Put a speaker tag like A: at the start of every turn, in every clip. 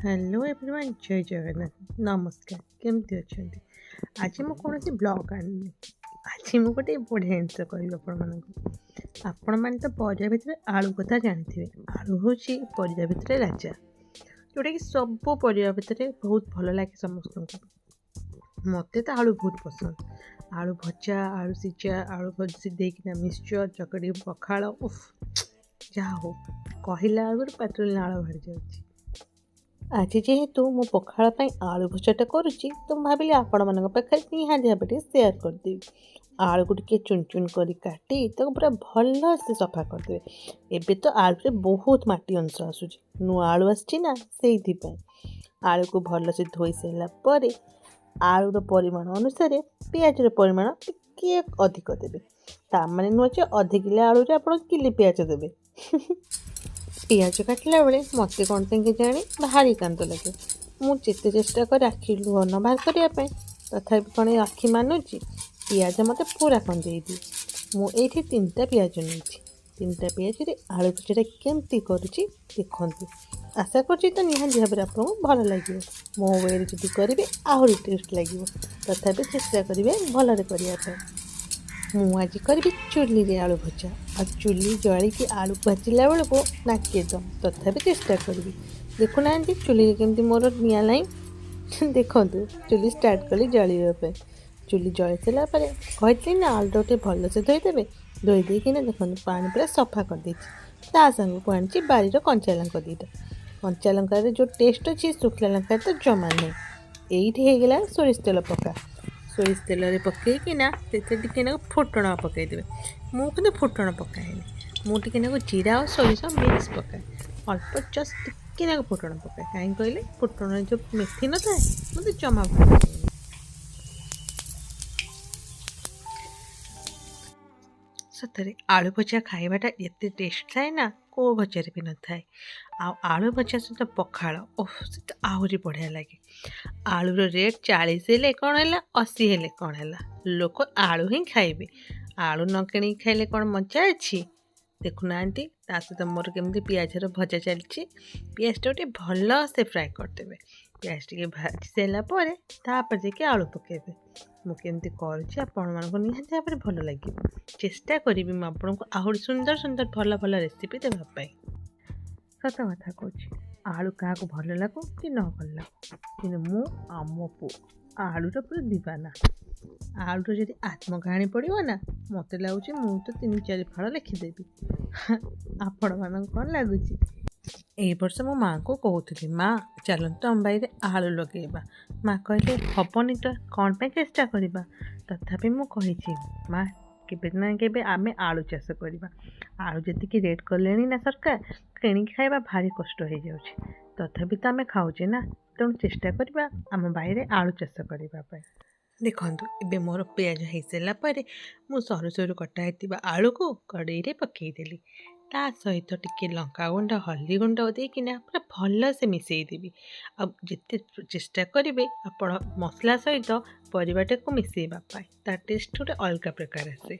A: Hello everyone जय जगन्नाथ नमस्कार केमती अच्छा आज मैं कौन ब्लॉग आनी आज मुझे गोटे बढ़िया जिनस कह आपण मैंने तो परिया भितर आलू कथा जानते आलू हूँ परिया भितर राजा जोटा कि सब परिया भितर बहुत भल लगे समस्त को मत तो आलू बहुत पसंद आलू भजा आलू सीझा आलू सीधेकिना मिक्सचर चकड़ी पखाड़ उफ जहाँ हो कहला आगुरी पाटिल नाल बाहरी जाऊँगी आज जेहेतु मो पखाड़ आलू भजाटा करुच्ची तो भाविली आपण मान पाखे निहाती भाव सेयार करदेवी आलू को टे चुन चुन कर काटी तो पूरा भल से सफा करदे। एबे तो आलू बहुत माटी अंश आसूँ नुआ आलू आना से आलू को भल से धोई सारापर आलूर परिमाण अनुसार पियाजर परिमाण टिके अधिक देवे ताने नुहे अधे किलो आलू आप किले पियाज देवे पियाज काटला बेले मत कौन के जानी भारी कांत लगे मुझे चेष्टा कर आखि लुह न बाहर करने तथा कौन आखि मानुची पियाज मत पूरा कंदे दी मुझे 3टा पियाज नहीं 3टा पियाज आलू भजाटा केमती करुच्ची देखु आशा कर निहाती भाव में आपको भल लगे मो वे जी करेंगे आहरी टेस्ट लगे तथा चेष्टा करेंगे भलरे करने मुझे करी चुली रे आलू भजा आ चुली जलिकी आलू भाजिला बेल को नाके दम तथा चेष्टा करी देखुना चुली केमती मोर निआ लाई देखु चुली स्टार्ट कली जलियापे चुली जली सारापर कही ना आलू गोटे भल से धोईदेवे धोईदेकिना देखो पानी पूरा सफा कर सांग को आनी बारीर कंचा लंका 2टा कंचा लंकार जो टेस्ट अच्छी शुखला लंका तो जमा नहीं ये सोरिष तेल पका सोरिष तेल पकईकिना फुटण पकईदे मुझे फुटण पकाएनि मुझे जीरा और सोरिष मिक्स पकाए अल्प जस्ट टिके फुटण पकाए कहीं कहले फुटण जो मेथी न था मतलब जमा भल सतरे आलू भजा खाइबाटा एत टेस्ट थाए ना को भजार भी न थाए आलू भजा सहित पखाड़ ओह से आहरी बढ़िया लगे आलूर रेट 40 हेले कौन है 80 हेले कौन है लोक आलू ही खाइबे आलू न कि खाइले कौन मजा अच्छी देखुना सहित मोर केमती पियाजर भजा चलती पियाज गोटे भल से फ्राए करदेवे पियाज टे भाजी सारापर जाके आलू पकेबे मुझे करुच्ची आपण निहाती भाव में भल लगे चेष्टा करी आपन को आहरी सुंदर सुंदर भल भल रेसिपी देवाई सत कथा कहूँ आलू क्या भल लगू कि न भल लगू कि मु आम पु आलूर पूरा दीवाना आलूर जब आत्मकाहानी पड़ो ना मत लगुच मु तो 3-4 फाड़ लिखिदेवी आपण मान कौन लगुच ए वर्ष मो माँ को कहती माँ चलते आम बाई आलू लगेगा माँ कहले हेनी तो कौन पे चेष्टा करवा तथापि मुझे माँ केबे ना केबे आमे आलू चाष करवा आलू जी रेट कले ना सरकार कि खाइबा भारी कष्ट हो जाऊँगी तथापि तो आम खाऊे ना तेणु चेष्टा करवा आम बाईरे आलू चाष करने देखु ए मोर पियाज हो सारापर मु सरू सरू कटा होता आलू को कड़े पकईदेली ता सहित टिके लंका गुंड हल्दी गुंड देकिना पूरा भल से मिसईदेवी अब जिते चेष्टा करेंगे आपण मसला सहित परिवाटा को मिसईवाई तार टेस्ट गोटे अलग प्रकार आसे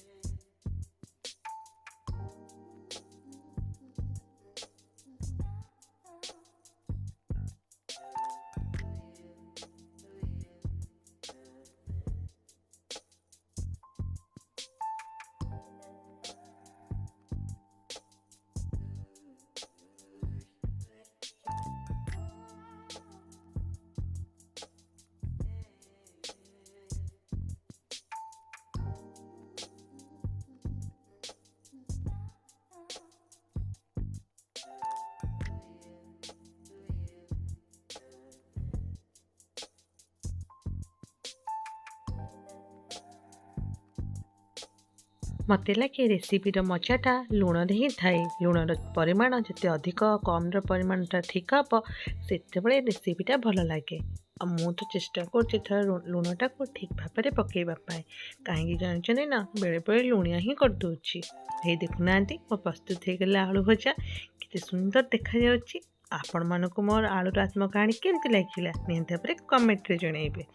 A: मत लगे रेसिपीर मजाटा लुण ही थाए लुणर परिमाण जिते अधिक कम परिमाणटा ठीक हम से रेसिपीटा भल लगे मु तो चेष्टा कर लुणटा को ठीक भाव में पकईवाई कहीं जानते ना बेले बेले लुणिया ही करदे ये देखुना मो प्रस्तुत हो गला आलू भजा के सुंदर देखा जाऊँगी आपण मानक मोर आलूर आत्मकाहानी केमती लगे निहत भाव में कमेंट रे जनइबे।